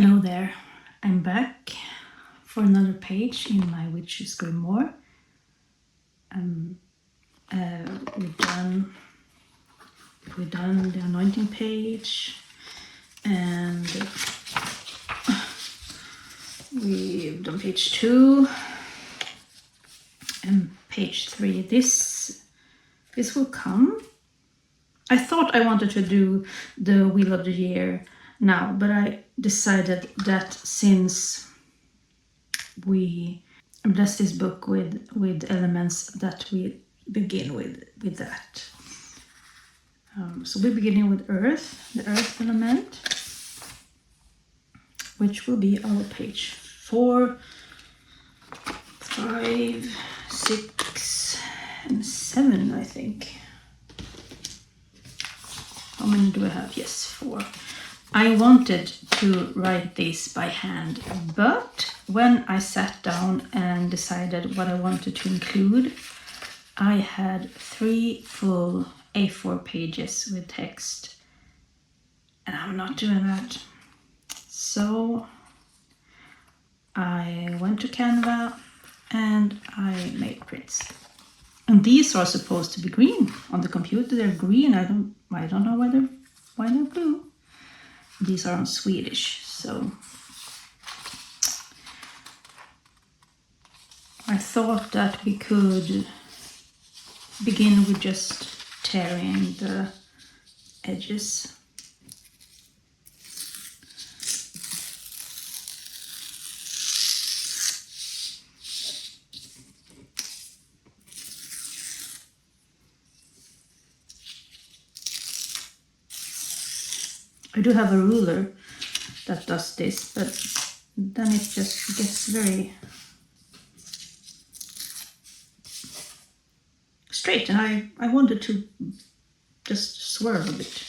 Hello there, I'm back for another page in my witch's grimoire. We've done the anointing page, and we've done page 2 and page 3. This will come. I thought I wanted to do the Wheel of the Year now, but I decided that since we bless this book with elements, that we begin with that. So we're beginning with earth, the earth element, which will be our page 4, 5, 6, and 7, I think. How many do I have? Yes, 4. I wanted to write this by hand, but when I sat down and decided what I wanted to include, I had 3 full A4 pages with text, and I'm not doing that. So I went to Canva and I made prints. And these are supposed to be green on the computer. They're green. I don't know why they're blue. These are on Swedish, so I thought that we could begin with just tearing the edges. I do have a ruler that does this, but then it just gets very straight, and I wanted to just swirl a bit.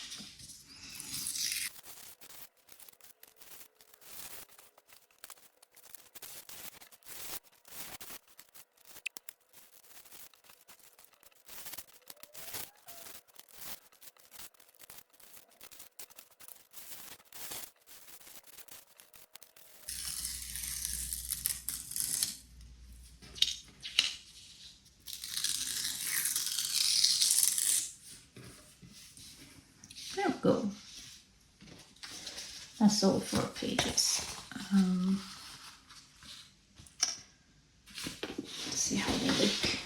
There we go. That's all 4 pages. Let's see how they look.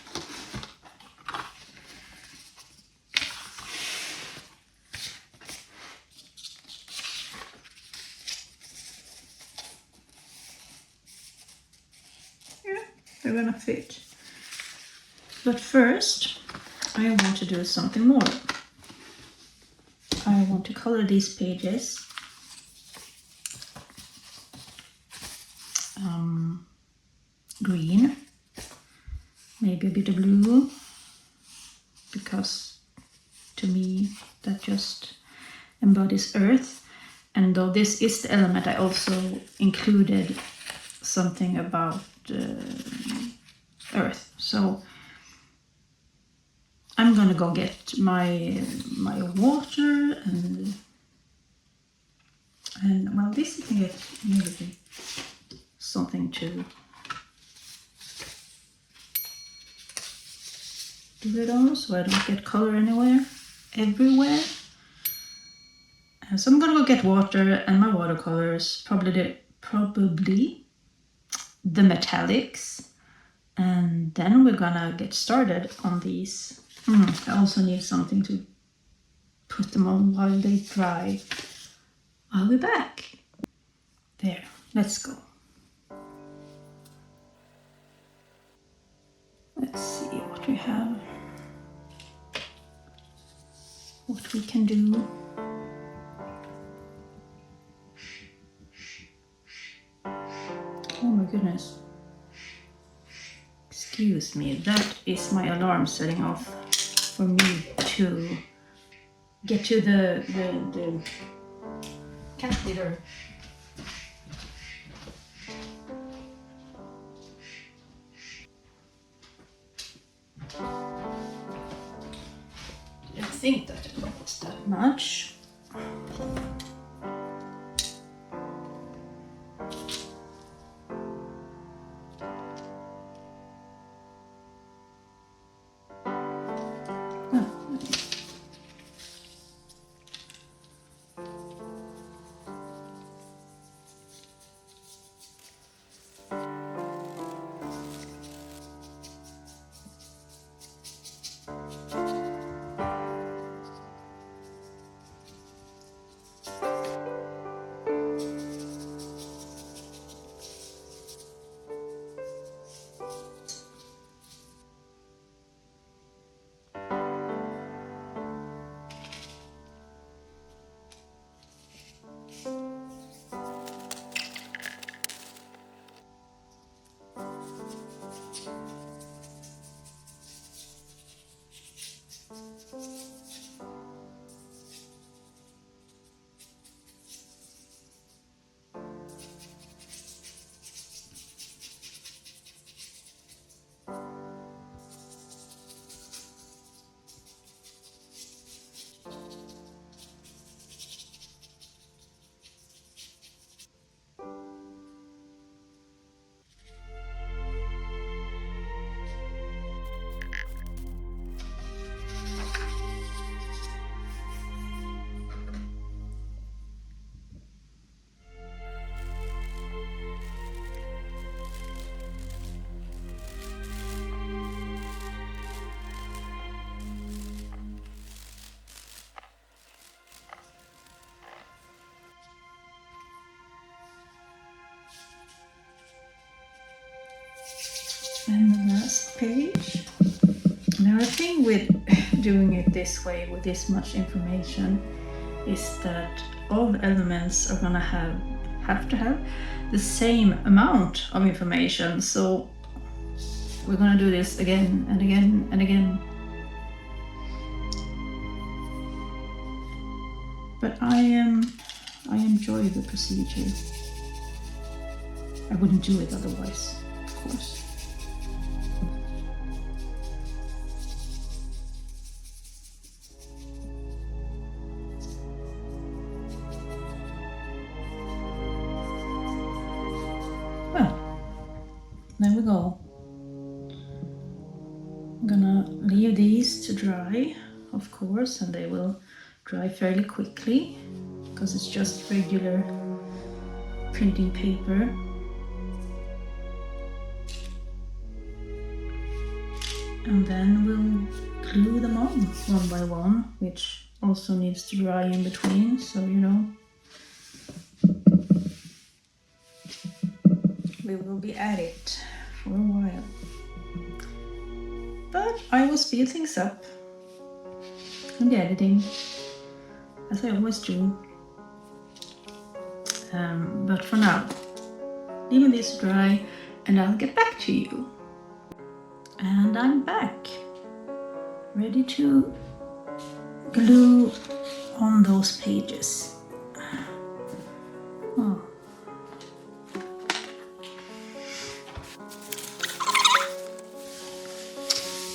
Yeah, they're gonna fit. But first, I want to do something more. I want to color these pages green, maybe a bit of blue, because to me that just embodies earth. And though this is the element, I also included something about earth. So I'm gonna go get my water and well, this you can get maybe something to do it on, so I don't get color everywhere. So I'm gonna go get water and my watercolors, probably the metallics, and then we're gonna get started on these. I also need something to put them on while they dry. I'll be back. There, let's go. Let's see what we have. What we can do. Oh my goodness. Excuse me, that is my alarm setting off for me to get to the cat litter. I don't think that it was that much. And the last page. Now the thing with doing it this way with this much information is that all the elements are gonna have to have the same amount of information. So we're gonna do this again and again and again. But I enjoy the procedure. I wouldn't do it otherwise, of course. Well, there we go. I'm gonna leave these to dry, of course, and they will dry fairly quickly because it's just regular printing paper. And then we'll glue them on one by one, which also needs to dry in between, so you know. We will be at it for a while. But I will speed things up in the editing, as I always do. But for now, leaving this dry and I'll get back to you. And I'm back, ready to glue on those pages. Oh.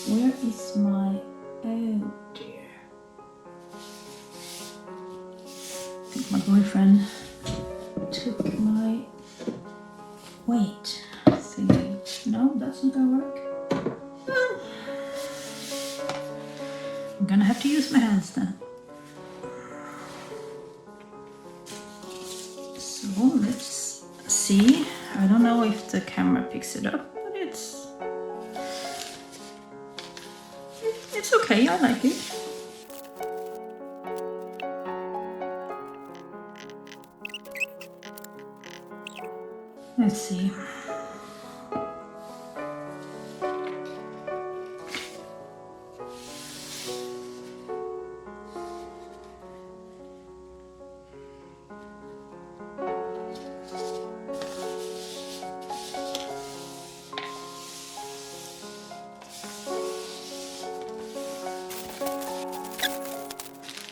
Where is my, oh dear. I think my boyfriend took my weight thingy. No, that's not gonna work. I'm gonna have to use my hands then. So let's see. I don't know if the camera picks it up, but it's okay, I like it. Let's see.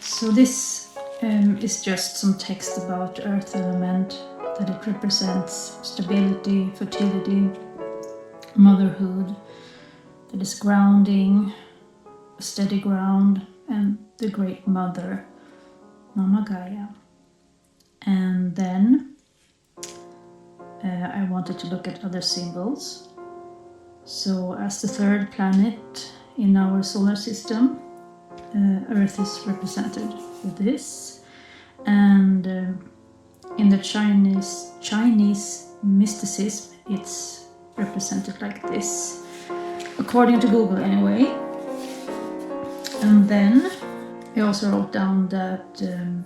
So this is just some text about the earth element, that it represents stability, fertility, motherhood, that is grounding, a steady ground, and the great mother, Mama Gaia. And then I wanted to look at other symbols. So as the third planet in our solar system, Earth is represented with this, and in the Chinese mysticism it's represented like this, according to Google anyway. And then I also wrote down that the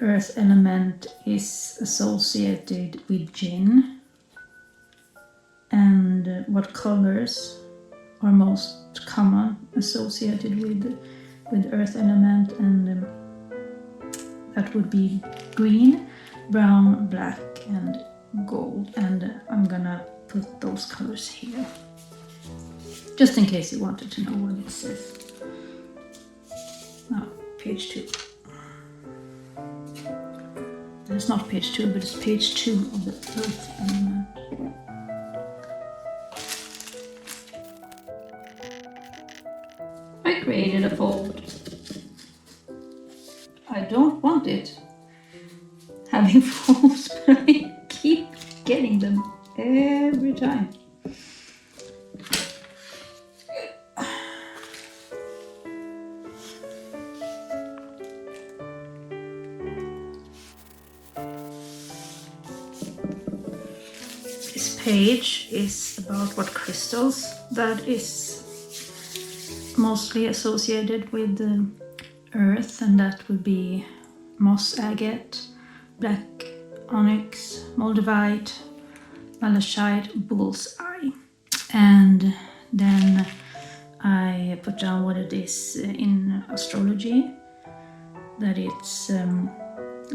earth element is associated with Jinn, and what colors are most common associated with earth element, and that would be green, brown, black and gold, and I'm gonna put those colors here just in case you wanted to know what it says. Now page 2. It's not page 2, but it's page 2 of the earth element. I created a fold. I don't want it having folds, but I keep getting them every time. This page is about what crystals that is mostly associated with the earth, and that would be moss agate, black onyx, moldavite, malachite, bull's eye. And then I put down what it is in astrology, that it's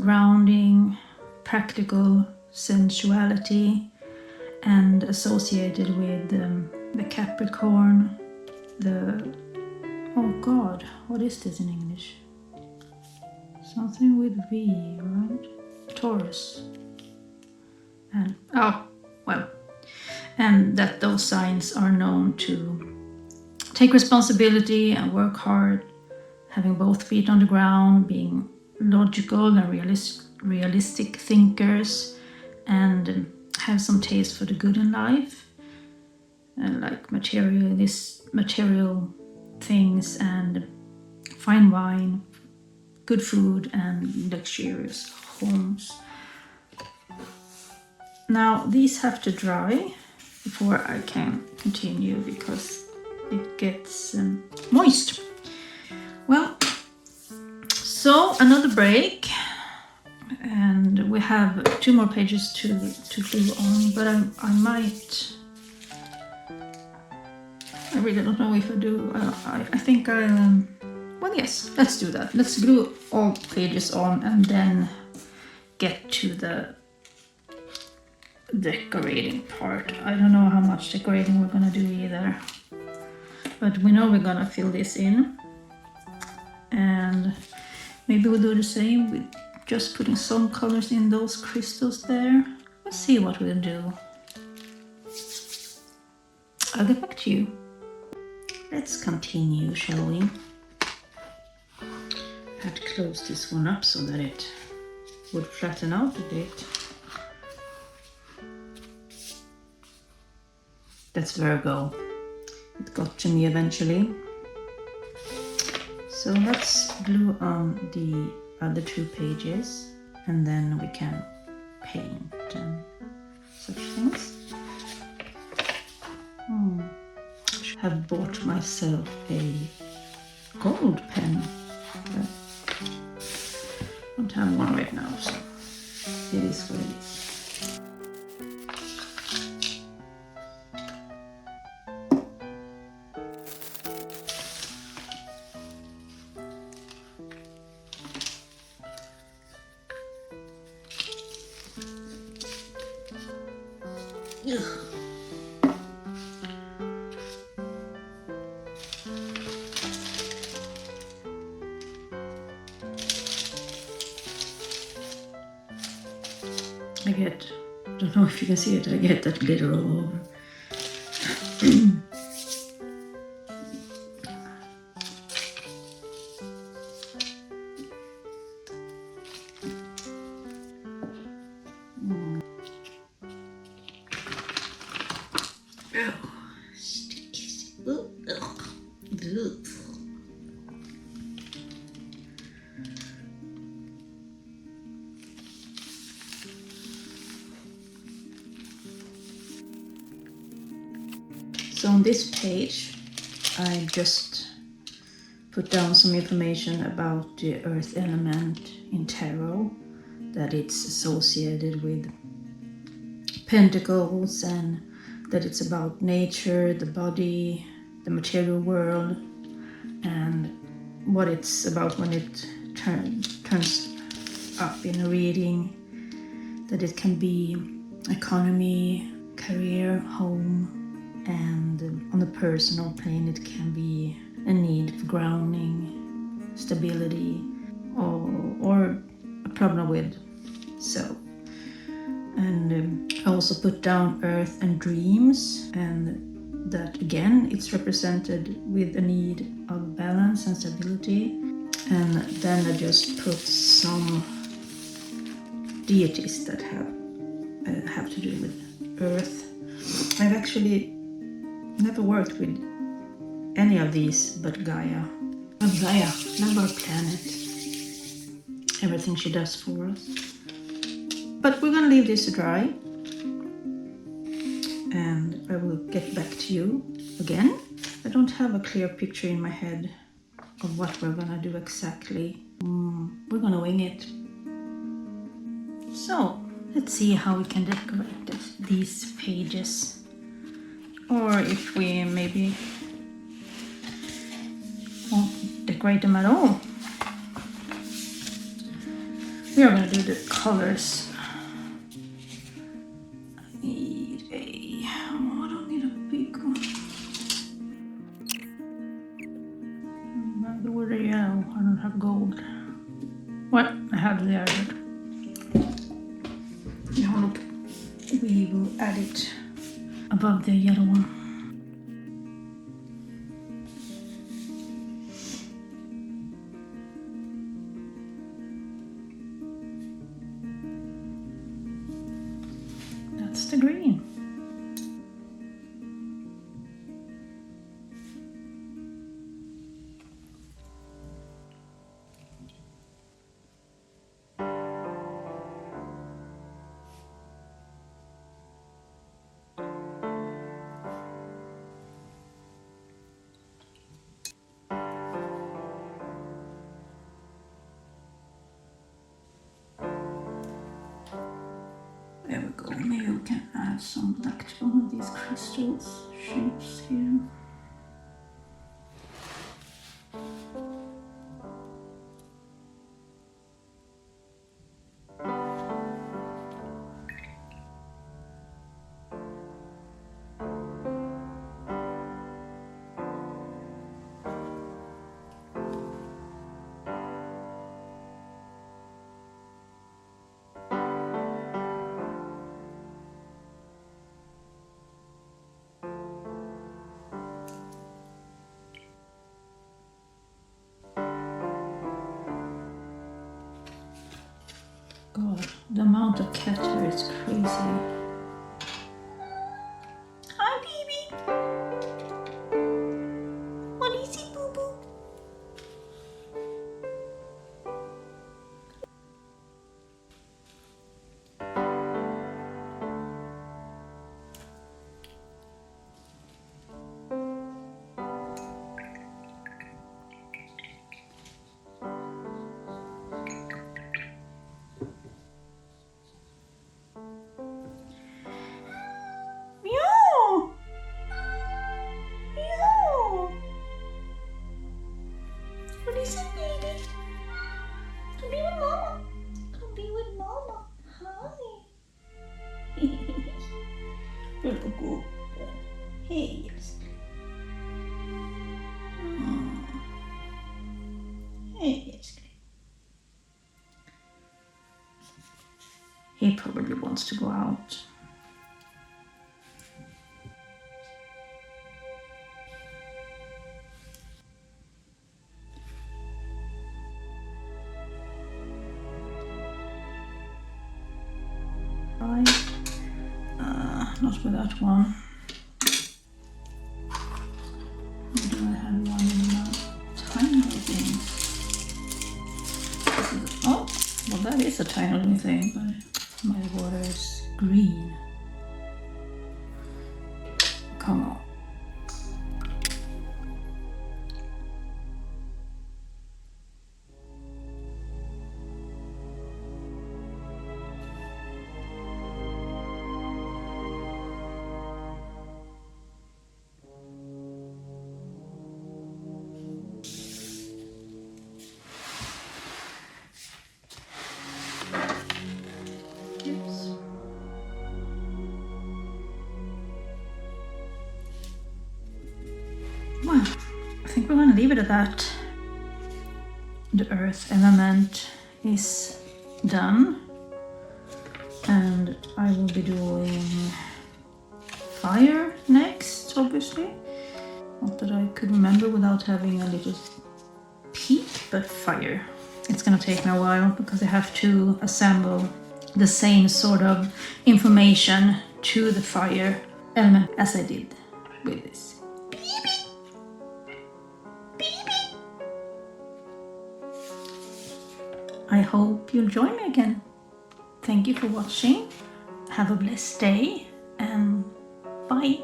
grounding, practical sensuality, and associated with the Capricorn, oh god, what is this in English? Something with V, right? Taurus. And and that those signs are known to take responsibility and work hard, having both feet on the ground, being logical and realistic thinkers, and have some taste for the good in life, and like material things and fine wine, good food, and luxurious homes. Now these have to dry before I can continue because it gets moist. Well, so another break, and we have 2 more pages to glue on, but I really don't know if I do. I think I'll well, yes, let's do that. Let's glue all pages on and then get to the decorating part. I don't know how much decorating we're gonna do either, but we know we're gonna fill this in, and maybe we'll do the same with just putting some colors in those crystals there. Let's see what we'll do. I'll get back to you. Let's continue, shall we? I had to close this one up so that it would flatten out a bit. That's Virgo. It got to me eventually. So let's glue on the other 2 pages, and then we can paint and such things. I have bought myself a gold pen. But I don't have one right now, so it is what it is. I don't know if you can see it, I get that glitter all over. So on this page, I just put down some information about the earth element in tarot, that it's associated with pentacles, and that it's about nature, the body, the material world, and what it's about when it turns up in a reading, that it can be economy, career, home, and on the personal plane it can be a need for grounding, stability, or a problem with self. And I also put down earth and dreams, and that again it's represented with a need of balance and stability. And then I just put some deities that have to do with earth. I've actually never worked with any of these but Gaia. But Gaia, not our planet. Everything she does for us. But we're gonna leave this to dry, and I will get back to you again. I don't have a clear picture in my head of what we're gonna do exactly. We're gonna wing it. So let's see how we can decorate these pages. or if we maybe won't decorate them at all. We are going to do the colors. I don't need a big one. The word yellow. I don't have gold. Well, I have the other. I hope we will add it above the yellow one. That's the green. There we go. Maybe we can add some black to one of these crystals shapes here. God, the amount of cat hair is crazy. Hi, baby. What is it, boo boo? What is it, baby? Come be with Mama. Come be with Mama. Hi. Little good. Hey, yes. Hey, yes. He probably wants to go out. Not with that one. Do I have one in my tiny things? Oh, well that is a tiny little thing, but my water is green. Come on. Well, I think we're gonna leave it at that. The earth element is done, and I will be doing fire next, obviously. Not that I could remember without having a little peek, but fire. It's gonna take me a while because I have to assemble the same sort of information to the fire element as I did with this. I hope you'll join me again. Thank you for watching. Have a blessed day and bye.